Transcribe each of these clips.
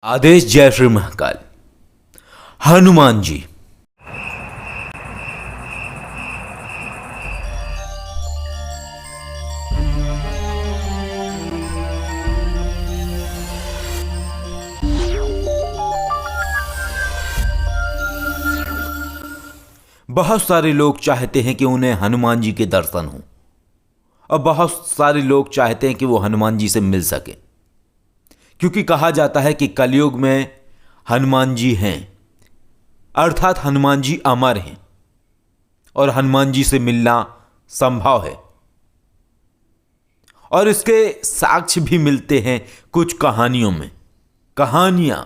आदेश जय श्री महाकाल। हनुमान जी बहुत सारे लोग चाहते हैं कि उन्हें हनुमान जी के दर्शन हो और बहुत सारे लोग चाहते हैं कि वो हनुमान जी से मिल सके, क्योंकि कहा जाता है कि कलयुग में हनुमान जी हैं, अर्थात हनुमान जी अमर हैं और हनुमान जी से मिलना संभव है। और इसके साक्ष्य भी मिलते हैं कुछ कहानियों में। कहानियां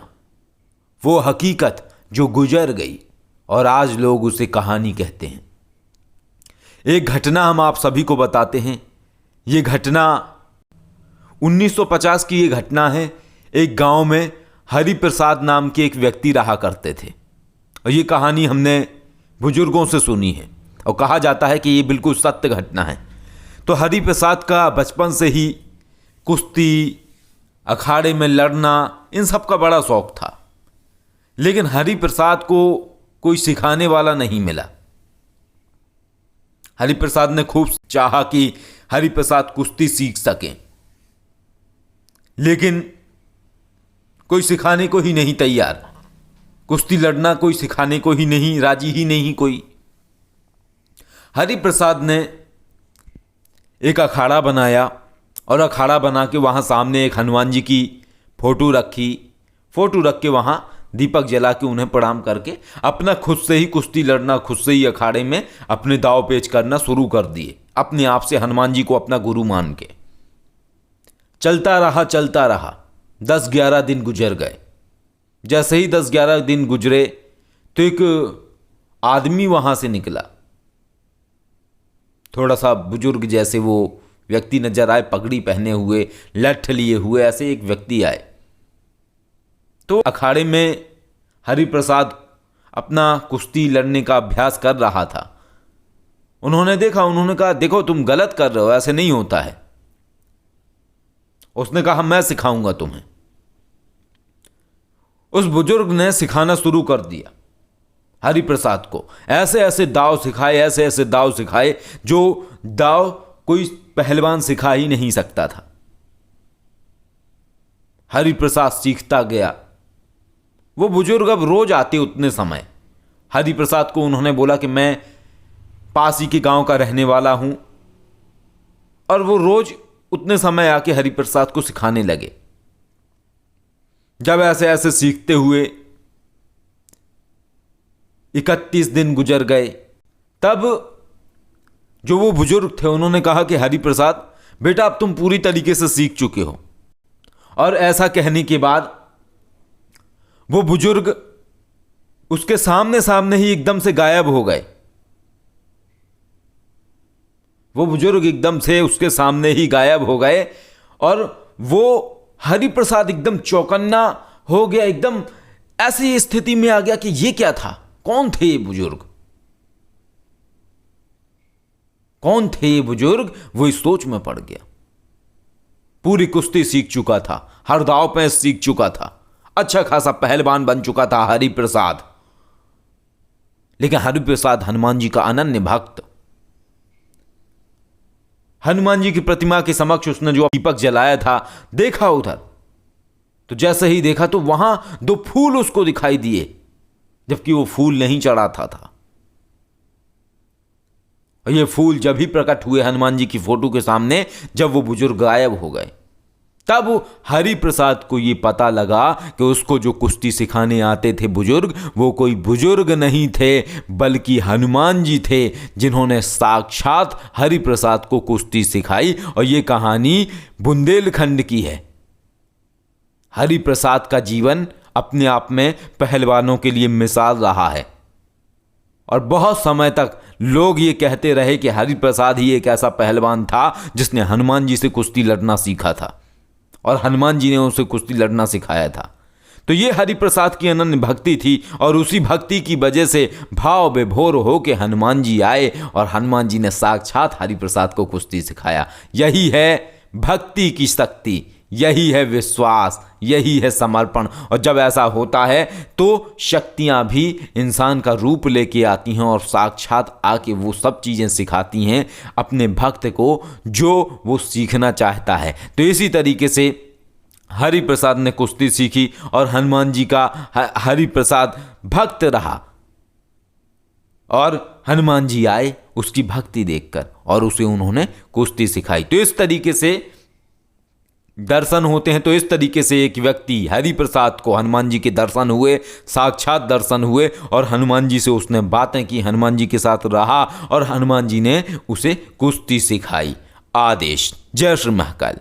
वो हकीकत जो गुजर गई और आज लोग उसे कहानी कहते हैं। एक घटना हम आप सभी को बताते हैं। ये घटना 1950 की ये घटना है। एक गांव में हरि प्रसाद नाम के एक व्यक्ति रहा करते थे और ये कहानी हमने बुजुर्गों से सुनी है और कहा जाता है कि ये बिल्कुल सत्य घटना है। तो हरि प्रसाद का बचपन से ही कुश्ती, अखाड़े में लड़ना, इन सब का बड़ा शौक था, लेकिन हरि प्रसाद को कोई सिखाने वाला नहीं मिला। हरि प्रसाद ने खूब चाहा कि हरि प्रसाद कुश्ती सीख सकें, लेकिन कोई सिखाने को ही नहीं तैयार। कुश्ती लड़ना कोई सिखाने को ही नहीं, राजी ही नहीं कोई। हरि प्रसाद ने एक अखाड़ा बनाया और अखाड़ा बना के वहाँ सामने एक हनुमान जी की फोटो रखी। फोटो रख के वहाँ दीपक जला के उन्हें प्रणाम करके अपना खुद से ही कुश्ती लड़ना, खुद से ही अखाड़े में अपने दाव पेच करना शुरू कर दिए, अपने आप से हनुमान जी को अपना गुरु मान के। चलता रहा 10-11 दिन गुजर गए। जैसे ही 10-11 दिन गुजरे तो एक आदमी वहां से निकला, थोड़ा सा बुजुर्ग जैसे वो व्यक्ति नजर आए, पगड़ी पहने हुए, लठ लिए हुए, ऐसे एक व्यक्ति आए। तो अखाड़े में हरि प्रसाद अपना कुश्ती लड़ने का अभ्यास कर रहा था। उन्होंने देखा, उन्होंने कहा, देखो तुम गलत कर रहे हो, ऐसे नहीं होता है। उसने कहा, मैं सिखाऊंगा तुम्हें। उस बुजुर्ग ने सिखाना शुरू कर दिया हरि प्रसाद को। ऐसे ऐसे दाव सिखाए, ऐसे ऐसे दाव सिखाए जो दाव कोई पहलवान सिखा ही नहीं सकता था। हरि प्रसाद सीखता गया। वो बुजुर्ग अब रोज आते उतने समय। हरि प्रसाद को उन्होंने बोला कि मैं पास ही के गांव का रहने वाला हूं, और वो रोज उतने समय आके हरि प्रसाद को सिखाने लगे। जब ऐसे ऐसे सीखते हुए 31 दिन गुजर गए, तब जो वो बुजुर्ग थे उन्होंने कहा कि हरि प्रसाद बेटा, अब तुम पूरी तरीके से सीख चुके हो। और ऐसा कहने के बाद वो बुजुर्ग उसके सामने सामने ही एकदम से गायब हो गए। वो बुजुर्ग एकदम से उसके सामने ही गायब हो गए और वो हरि प्रसाद एकदम चौकन्ना हो गया, एकदम ऐसी स्थिति में आ गया कि ये क्या था, कौन थे ये बुजुर्ग, कौन थे ये बुजुर्ग। वो इस सोच में पड़ गया। पूरी कुश्ती सीख चुका था, हर दाव पे सीख चुका था, अच्छा खासा पहलवान बन चुका था हरि प्रसाद। लेकिन हरि प्रसाद हनुमान जी का अनन्य भक्त। हनुमान जी की प्रतिमा के समक्ष उसने जो दीपक जलाया था, देखा उधर, तो जैसे ही देखा तो वहां 2 फूल उसको दिखाई दिए, जबकि वो फूल नहीं चढ़ाता था। और ये फूल जब ही प्रकट हुए हनुमान जी की फोटो के सामने, जब वो बुजुर्ग गायब हो गए, तब हरि प्रसाद को ये पता लगा कि उसको जो कुश्ती सिखाने आते थे बुजुर्ग, वो कोई बुजुर्ग नहीं थे, बल्कि हनुमान जी थे, जिन्होंने साक्षात हरि प्रसाद को कुश्ती सिखाई। और ये कहानी बुंदेलखंड की है। हरि प्रसाद का जीवन अपने आप में पहलवानों के लिए मिसाल रहा है। और बहुत समय तक लोग ये कहते रहे कि हरि प्रसाद ही एक ऐसा पहलवान था जिसने हनुमान जी से कुश्ती लड़ना सीखा था और हनुमान जी ने उसे कुश्ती लड़ना सिखाया था। तो ये हरि प्रसाद की अनन्य भक्ति थी और उसी भक्ति की वजह से भाव विभोर हो के हनुमान जी आए और हनुमान जी ने साक्षात हरि प्रसाद को कुश्ती सिखाया। यही है भक्ति की शक्ति, यही है विश्वास, यही है समर्पण। और जब ऐसा होता है तो शक्तियां भी इंसान का रूप लेके आती हैं और साक्षात आके वो सब चीज़ें सिखाती हैं अपने भक्त को जो वो सीखना चाहता है। तो इसी तरीके से हरि प्रसाद ने कुश्ती सीखी और हनुमान जी का हरि प्रसाद भक्त रहा और हनुमान जी आए उसकी भक्ति देखकर और उसे उन्होंने कुश्ती सिखाई। तो इस तरीके से दर्शन होते हैं। तो इस तरीके से एक व्यक्ति हरि प्रसाद को हनुमान जी के दर्शन हुए, साक्षात दर्शन हुए और हनुमान जी से उसने बातें की, हनुमान जी के साथ रहा और हनुमान जी ने उसे कुश्ती सिखाई। आदेश। जय श्री महाकाल।